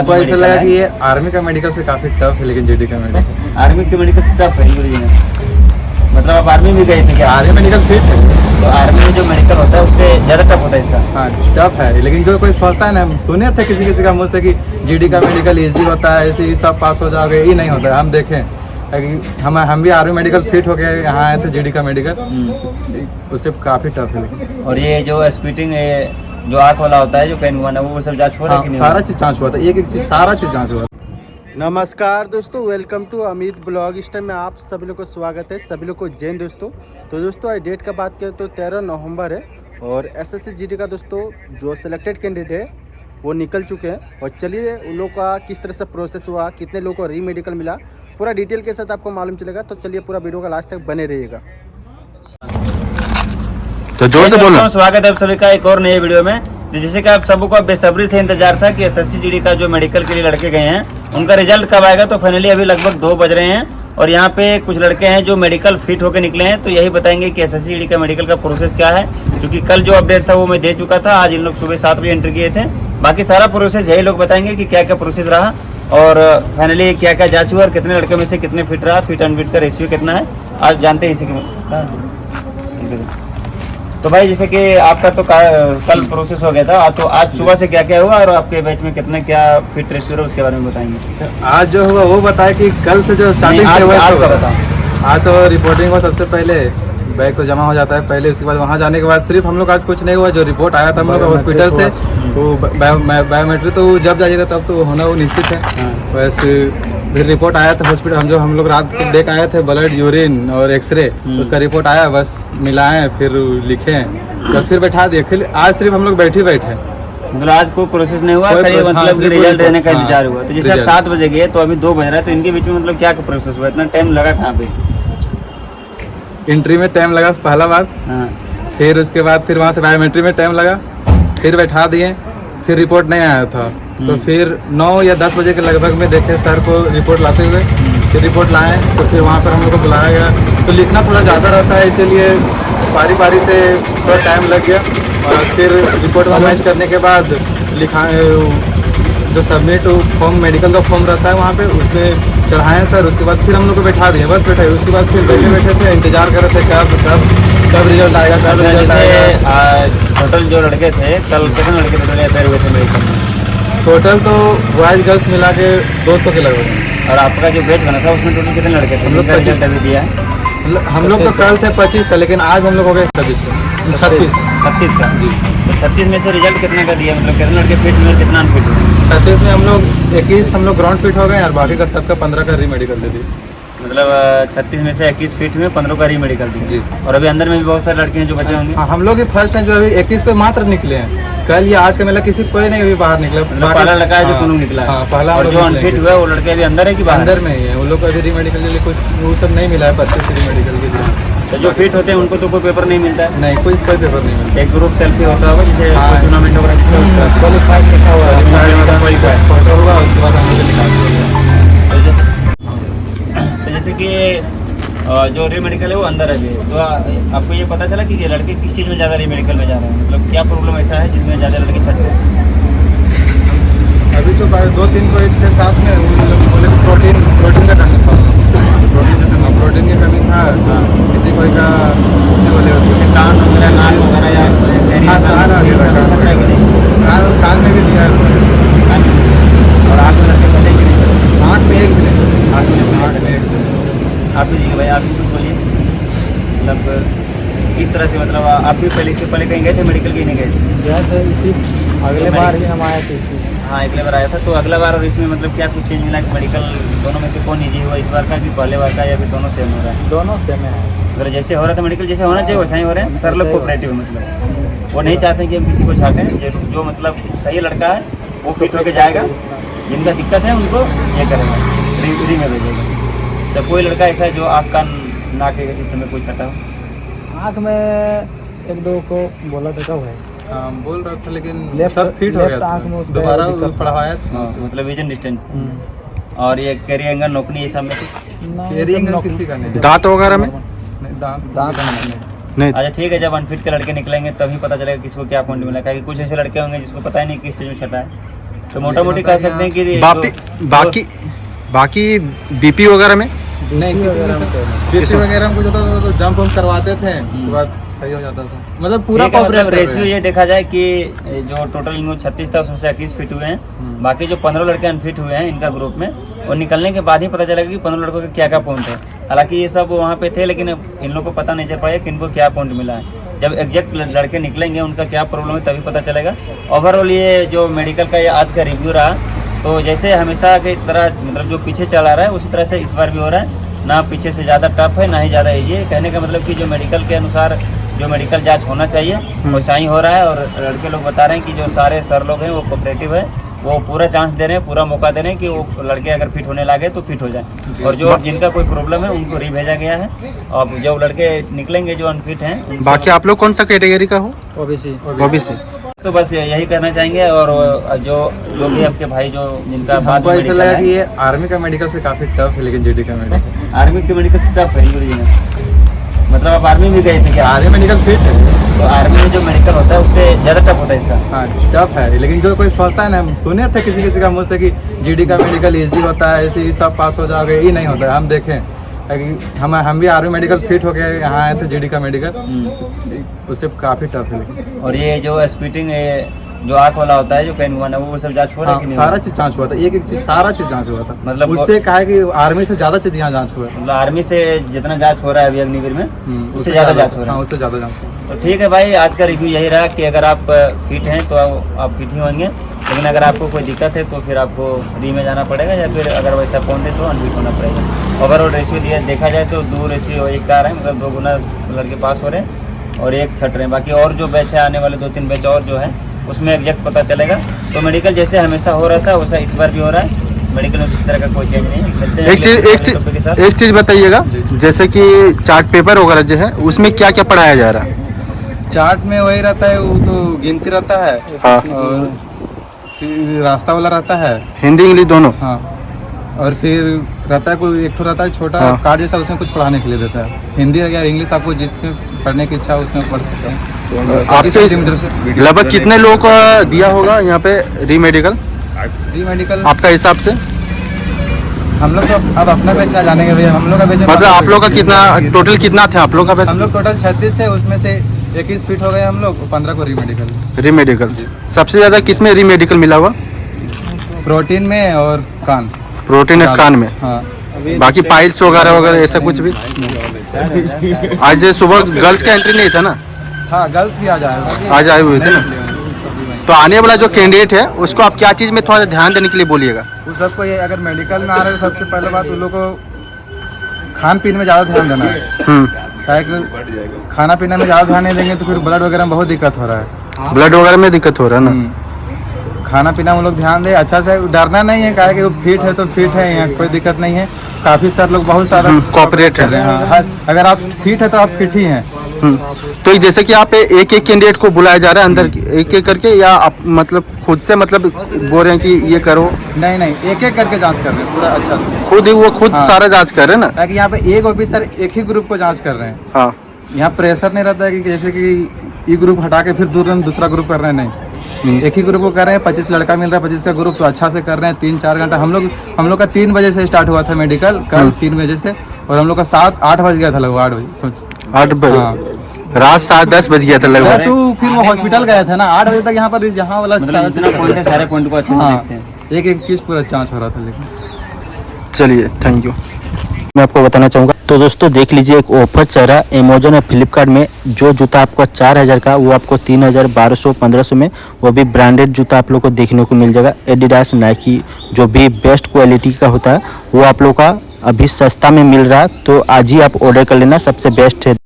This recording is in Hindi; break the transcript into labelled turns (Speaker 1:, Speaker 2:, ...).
Speaker 1: आपको ऐसा लगा कि ये आर्मी का मेडिकल से काफी टफ है, लेकिन जीडी का मेडिकल
Speaker 2: आर्मी के मेडिकल से टफ है मतलब आप आर्मी में गए थे क्या?
Speaker 1: आर्मी मेडिकल फिट है।
Speaker 2: तो आर्मी में जो मेडिकल होता है उससे ज़्यादा टफ होता है इसका।
Speaker 1: हाँ टफ है, लेकिन जो कोई सोचता है ना, सुने थे किसी का मुँह से कि जीडी का मेडिकल इजी होता है, ऐसे ही सब पास हो जाओगे, ये नहीं होता है। हम देखें हम भी आर्मी मेडिकल फिट हो गए, यहाँ आए थे जीडी का मेडिकल, उससे काफ़ी टफ है। लेकिन
Speaker 2: और ये जो स्पीटिंग जो आँख वाला होता है, जो पेन हुआ ना, वो सब जाँच हो रहा है कि नहीं?
Speaker 1: सारा चीज़ जाँच हुआ था, एक चीज़ सारा चीज़ जाँच हुआ था।
Speaker 3: नमस्कार दोस्तों, वेलकम टू अमित ब्लॉग। इस टाइम में आप सभी लोग को स्वागत है, सभी लोग को जैन दोस्तों। तो दोस्तों आज डेट का बात करें तो 13 नवंबर है और एसएससी जीडी का दोस्तों जो सिलेक्टेड कैंडिडेट है वो निकल चुके हैं। और चलिए उन लोगों का किस तरह से प्रोसेस हुआ, कितने लोगों को री मेडिकल मिला, पूरा डिटेल के साथ आपको मालूम चलेगा। तो चलिए पूरा वीडियो का लास्ट तक बने रहिएगा।
Speaker 1: तो जोर से बोलो।
Speaker 2: स्वागत है आप सभी का एक और नए वीडियो में। जैसे कि आप सबको बेसब्री से इंतजार था कि एसएससी जीडी का जो मेडिकल के लिए लड़के गए हैं उनका रिजल्ट कब आएगा। तो फाइनली अभी लगभग 2 बज रहे हैं और यहाँ पे कुछ लड़के हैं जो मेडिकल फिट होकर निकले हैं। तो यही बताएंगे कि एसएससी जीडी का मेडिकल का प्रोसेस क्या है, क्योंकि कल जो अपडेट था वो मैं दे चुका था। आज इन लोग सुबह 7 बजे एंट्री किए थे। बाकी सारा प्रोसेस यही लोग बताएंगे कि क्या क्या प्रोसेस रहा और फाइनली क्या क्या जांच हुआ और कितने लड़के में से कितने फिट रहा, फिट अनफिट का रेशियो कितना है, आज जानते हैं इसी के। तो भाई जैसे कि आपका तो कल प्रोसेस हो गया था, तो आज सुबह से क्या क्या हुआ और आपके बैच में कितने क्या फिट रेशियो है उसके बारे में बताएंगे।
Speaker 1: आज जो हुआ वो बताया कि कल से जो स्टार्टिंग से हुआ आज तो रिपोर्टिंग हुआ। सबसे पहले बैग तो जमा हो जाता है पहले, उसके बाद वहाँ जाने के बाद सिर्फ हम लोग आज कुछ नहीं हुआ। जो रिपोर्ट आया था हम लोग हॉस्पिटल से वो बायोमेट्रिक तो जब जाइएगा तब तो होना वो निश्चित है। वैसे फिर रिपोर्ट आया था हॉस्पिटल, हम लोग रात को देख आए थे ब्लड, यूरिन और एक्सरे, उसका रिपोर्ट आया, बस मिलाएं फिर लिखे तो फिर बैठा दिए। फिर आज सिर्फ हम लोग बैठे
Speaker 2: मतलब आज कोई प्रोसेस नहीं हुआ, मतलब रिजल्ट देने का इंतजार हुआ। तो जैसे आप 7 बजे गए तो अभी 2 बज रहा है, तो इनके बीच में मतलब क्या प्रोसेस हुआ, इतना टाइम लगा कहाँ पे?
Speaker 1: एंट्री में टाइम लगा पहला बार, फिर उसके बाद फिर वहाँ से बायोमेट्री में टाइम लगा, फिर बैठा दिए, फिर रिपोर्ट नहीं आया था। तो फिर 9 या 10 बजे के लगभग में देखे सर को रिपोर्ट लाते हुए, फिर रिपोर्ट लाए तो फिर वहाँ पर हम लोग को बुलाया गया। तो लिखना थोड़ा ज़्यादा रहता है, इसीलिए बारी बारी से थोड़ा टाइम लग गया। और फिर रिपोर्ट मैच करने के बाद लिखा जो सबमिट फॉर्म मेडिकल का फॉर्म रहता है वहाँ पे उसमें चढ़ाएँ सर। उसके बाद फिर हम लोग को बैठा दिए, बस बैठे। उसके बाद फिर बैठे थे, इंतजार कर रहे थे कब रिजल्ट आएगा, कब रिजल्ट आएगा।
Speaker 2: टोटल जो लड़के थे कल कितने लड़के टोटल हुए थे मेडिकल में?
Speaker 1: टोटल तो बॉयज गर्ल्स मिला के 200 के लगभग।
Speaker 2: और आपका जो बैच बना था उसमें टोटल कितने लड़के थे?
Speaker 1: हम लोग 25
Speaker 2: अभी दिया।
Speaker 1: हम लोग तो कल थे 25 का, लेकिन आज हम लोग हो गए 36
Speaker 2: का जी। तो 36 में से रिजल्ट कितने का दिया, मतलब कितने लड़के फिट में कितना अनफिट हुए?
Speaker 1: 36 में हम लोग 21 हम लोग ग्राउंड फिट हो गए और बाकी का सबका 15 का री मेडिकल दे दिए।
Speaker 2: मतलब 36 में से 21 फिट में 15 का री मेडिकल दिया
Speaker 1: जी।
Speaker 2: और अभी अंदर में भी बहुत सारे लड़के हैं जो बचे होंगे।
Speaker 1: हाँ, हम लोग ही फर्स्ट टाइम जो अभी 21 को मात्र निकले हैं। कल या आज का मेला किसी कोई नहीं अभी बाहर निकला,
Speaker 2: मतलब पहला लड़का है जो दोनों निकला है।
Speaker 1: पहला।
Speaker 2: और जो अनफिट हुआ वो लड़के अभी अंदर है कि बाहर?
Speaker 1: अंदर में ही है, उन लोग को अभी री मेडिकल के लिए कुछ वो सब नहीं मिला है, 25 री मेडिकल के लिए।
Speaker 2: तो जो फिट होते हैं उनको तो कोई पेपर नहीं मिलता है?
Speaker 1: नहीं, कोई पेपर नहीं मिलता।
Speaker 2: एक ग्रुप सेल्फी होता होगा जैसे टूर्नामेंट वगैरह
Speaker 1: क्वालिफाइड लिखा हुआ है, फोटो होगा, उसके बाद हम लोग निकाल दिया।
Speaker 2: तो जैसे कि जो री मेडिकल है वो अंदर है अभी, तो आपको ये पता चला कि ये लड़के किस चीज़ में ज़्यादा री मेडिकल में जा रहे हैं, मतलब क्या प्रॉब्लम ऐसा है जिसमें ज़्यादा लड़के छट रहे हैं?
Speaker 1: अभी तो 2-3 को एक थे साथ में, उन लोग बोले प्रोटीन का कमी था, प्रोटीन की कमी था। किसी कोई का बोले
Speaker 2: कान वगैरह या
Speaker 1: कान में भी दिया है,
Speaker 2: और आँख में लड़के पता ही नहीं चला।
Speaker 1: आँख में एक भी नहीं,
Speaker 2: आँख में
Speaker 1: एक भी।
Speaker 2: आप भी जी भाई, आप भी कुछ बोलिए, मतलब किस तरह से, मतलब आप भी पहले कहीं गए थे मेडिकल, कहीं नहीं गए थे?
Speaker 3: गया था इसी अगले बार ही हम आए थे।
Speaker 2: हाँ, अगले बार आया था। तो अगला बार और इसमें मतलब क्या कुछ चेंज मिला कि मेडिकल दोनों में से कौन ईजी हुआ, इस बार का कि पहले बार का, या फिर दोनों सेम हो रहा है?
Speaker 3: दोनों सेम है।
Speaker 2: अगर जैसे हो रहा था मेडिकल जैसे होना चाहिए वैसा ही हो रहे हैं। सर लोग कोऑपरेटिव, मतलब वो नहीं चाहते कि हम किसी को छाटें। जो मतलब सही लड़का है वो फिट होके जाएगा, जिनका दिक्कत है उनको ये करेगा, री में भेजेगा। तो कोई लड़का ऐसा है जो आँख कान नाक के इस समय कोई छटा हो?
Speaker 3: आँख में 1-2 को बोला था कब है,
Speaker 1: बोल रहा था, लेकिन सब फिट हो गया, दोबारा पढ़ाया था।
Speaker 2: मतलब विजन डिस्टेंस और ये कैरी एंगल नोकनी ये सब में
Speaker 1: कैरी एंगल किसी का नहीं,
Speaker 3: दांत वगैरह में
Speaker 1: दांत
Speaker 3: नहीं।
Speaker 2: अच्छा ठीक है, जब अनफिट के लड़के निकलेंगे तभी पता चलेगा किसको क्या पॉइंट मिला, क्योंकि कुछ ऐसे लड़के होंगे जिसको पता ही नहीं किस चीज़ में छटा है। तो मोटा मोटी कह सकते हैं कि
Speaker 3: बाकी बीपी वगैरह में
Speaker 1: नहीं, किसी वगैरह में कुछ होता था तो जंप वंप करवाते थे, उसके बाद सही हो जाता था। मतलब पूरा
Speaker 2: मतलब रेशियो ये देखा जाए कि जो टोटल इनको 36 था उसमें से 21 फिट हुए हैं, बाकी जो 15 लड़के अनफिट हुए हैं इनका ग्रुप में, और निकलने के बाद ही पता चलेगा कि 15 लड़कों के क्या क्या पॉइंट है। हालांकि ये सब वहाँ पे थे, लेकिन इन लोगों को पता नहीं चल पाया कि इनको क्या पॉइंट मिला है। जब एग्जैक्ट लड़के निकलेंगे उनका क्या प्रॉब्लम है तभी पता चलेगा। ओवरऑल ये जो मेडिकल का ये आज का रिव्यू रहा, तो जैसे हमेशा की तरह मतलब जो पीछे चला रहा है उसी तरह से इस बार भी हो रहा है। ना पीछे से ज़्यादा टफ है, ना ही ज़्यादा ईजी है। कहने का मतलब कि जो मेडिकल के अनुसार जो मेडिकल जांच होना चाहिए वो सही हो रहा है, और लड़के लोग बता रहे हैं कि जो सारे सर लोग हैं वो कोऑपरेटिव है, वो पूरा चांस दे रहे हैं, पूरा मौका दे रहे हैं कि वो लड़के अगर फिट होने लगे तो फिट हो जाए। और जो जिनका कोई प्रॉब्लम है उनको रिभेजा गया है, और जो लड़के निकलेंगे जो अनफिट हैं
Speaker 3: बाकी आप लोग कौन सा कैटेगरी का हो? ओबीसी।
Speaker 2: तो बस यही करना चाहेंगे। और जो भी आपके भाई जो जिनका बाद में
Speaker 1: ऐसा लगा कि ये आर्मी का मेडिकल से काफी टफ है, लेकिन जीडी का मेडिकल
Speaker 2: आर्मी के मेडिकल से टफ है। मतलब आप आर्मी में गए थे क्या?
Speaker 1: आर्मी मेडिकल फिट है,
Speaker 2: तो आर्मी में जो मेडिकल होता है उससे ज़्यादा टफ होता है इसका।
Speaker 1: हाँ टफ है, लेकिन जो कोई सोचता है ना, हम सुने थे किसी का मुँह से कि जीडी का मेडिकल इजी होता है, ऐसे ही सब पास हो जाओगे, ये नहीं होता है। हम देखें हम भी आर्मी मेडिकल फिट हो गए, यहाँ आए थे जीडी का मेडिकल, उससे काफ़ी टफ है। लेकिन
Speaker 2: और ये जो स्पीटिंग जो आँख वाला होता है जो पेन हुआ ना, वो सब जांच हो रहा है कि नहीं?
Speaker 1: सारा चीज़ जांच हुआ था, एक चीज़ सारा चीज़ जांच हुआ था।
Speaker 2: मतलब
Speaker 1: उससे कहा है कि आर्मी से ज़्यादा चीज़ यहाँ जांच हुआ है।
Speaker 2: मतलब आर्मी से जितना जांच हो रहा है अभी अग्निवीर में उससे ज़्यादा जांच हो रहा है।
Speaker 1: उससे ज़्यादा जांच हो रहा है।
Speaker 2: तो ठीक है भाई, आज का रिव्यू यही रहा कि अगर आप फिट हैं तो आप फिट ही होंगे, लेकिन अगर आपको कोई दिक्कत है तो फिर आपको री में जाना पड़ेगा, या फिर अगर वैसा पॉइंट है तो अनफिट होना पड़ेगा। ओवरऑल रेशियो देखा जाए तो 2 रेशियो 1 का रहा है, मतलब 2 गुना लड़के पास हो रहे हैं और 1 छट रहे हैं। बाकी और जो बैच है आने वाले 2-3 बैच और जो है उसमें एग्जैक्ट पता चलेगा। तो मेडिकल जैसे हमेशा हो रहा था वैसा इस बार भी हो रहा है। मेडिकल में किसी तरह का कोई चेंज नहीं है।
Speaker 3: एक चीज बताइएगा, जैसे कि चार्ट पेपर वगैरह जो है उसमें क्या क्या पढ़ाया जा रहा है?
Speaker 1: चार्ट में वही रहता है, वो तो गिनती रहता है।
Speaker 3: हाँ।
Speaker 1: और फिर रास्ता वाला रहता है,
Speaker 3: हिंदी इंग्लिश दोनों।
Speaker 1: हाँ। और फिर रहता है कोई एक तो रहता है छोटा कार्ड जैसा, उसमें कुछ पढ़ाने के लिए देता है। हिंदी या इंग्लिश आपको जिसमें पढ़ने की इच्छा हो उसमें पढ़ सकते हैं।
Speaker 3: आपसे लगभग कितने लोगों को दिया होगा यहाँ पे री मेडिकल आपका हिसाब से?
Speaker 1: हम लोग तो अब अपना बैच ना जानेंगे भैया, हम लोग का बैच
Speaker 3: मतलब आप लोग का कितना टोटल कितना थे आप लोग का बैच?
Speaker 1: हम लोग टोटल 36 थे, उसमें से 21 फिट हो गए हम लोग, 15 को री
Speaker 3: मेडिकल। सबसे ज्यादा किस में री मेडिकल मिला हुआ?
Speaker 1: प्रोटीन में और कान।
Speaker 3: प्रोटीन और कान में।
Speaker 1: हाँ।
Speaker 3: बाकी पाइल्स वगैरह ऐसा कुछ भी? आज सुबह गर्ल्स का एंट्री नहीं था ना?
Speaker 1: हाँ गर्ल्स भी आज
Speaker 3: आए हुए थे ना। तो आने वाला जो कैंडिडेट है उसको आप क्या चीज़ में थोड़ा ध्यान देने के लिए बोलिएगा?
Speaker 1: उस सबको ये अगर मेडिकल में आ रहे हो, सबसे पहले बात उन लोग को खान पीने में ज़्यादा ध्यान देना है। क्या कि खाना पीने में ज़्यादा ध्यान नहीं देंगे तो फिर ब्लड वगैरह में बहुत दिक्कत हो रहा है।
Speaker 3: ब्लड वगैरह में दिक्कत हो रहा है ना?
Speaker 1: खाना पीना में लोग ध्यान दे, अच्छा से डरना नहीं है। क्या कि वो फिट है तो फिट है, यहाँ कोई दिक्कत नहीं है। काफ़ी सर लोग बहुत सारा
Speaker 3: कोऑपरेट कर रहे
Speaker 1: हैं। अगर आप फिट है तो आप फिट ही हैं।
Speaker 3: तो जैसे कि आप एक कैंडिडेट को बुलाया जा रहा है अंदर एक करके, या आप मतलब खुद से मतलब बोल रहे हैं कि ये करो?
Speaker 1: नहीं, एक करके जांच कर रहे हैं पूरा अच्छा से।
Speaker 3: खुद ही वो सारा जांच कर रहे हैं ना?
Speaker 1: ताकि यहाँ पे एक ऑफिसर एक ही ग्रुप को जांच कर रहे हैं।
Speaker 3: हाँ।
Speaker 1: यहाँ प्रेशर नहीं रहता है कि जैसे कि ये ग्रुप हटा के फिर दूसरा ग्रुप कर रहे हैं, नहीं। एक ही ग्रुप को कर रहे हैं। 25 लड़का मिल रहा है, 25 का ग्रुप, तो अच्छा से कर रहे हैं। 3-4 घंटा हम लोग का 3 बजे से स्टार्ट हुआ था मेडिकल कल, 3 बजे से, और हम लोग का 7-8 बज गया था लगभग। 8 बजे सोच
Speaker 3: 8 बजे रात 7-10 बज गया था लगभग।
Speaker 1: तो फिर वो हॉस्पिटल गया था ना, 8 बजे तक यहाँ पर यहाँ वाला
Speaker 2: सारे पॉइंट को अच्छे से देखते हैं।
Speaker 1: एक चीज़ पूरा जांच हो रहा था। लेकिन
Speaker 3: चलिए, थैंक यू। मैं आपको बताना चाहूँगा, तो दोस्तों देख लीजिए, एक ऑफर चल रहा है अमेजोन और फ्लिपकार्ट में। जो जूता आपको 4000 का, वो आपको 3000, 1200, 1500 में, वो भी ब्रांडेड जूता आप लोग को देखने को मिल जाएगा। एडिडास, नाइकी, जो भी बेस्ट क्वालिटी का होता है वो आप लोग का अभी सस्ता में मिल रहा है। तो आज ही आप ऑर्डर कर लेना, सबसे बेस्ट है।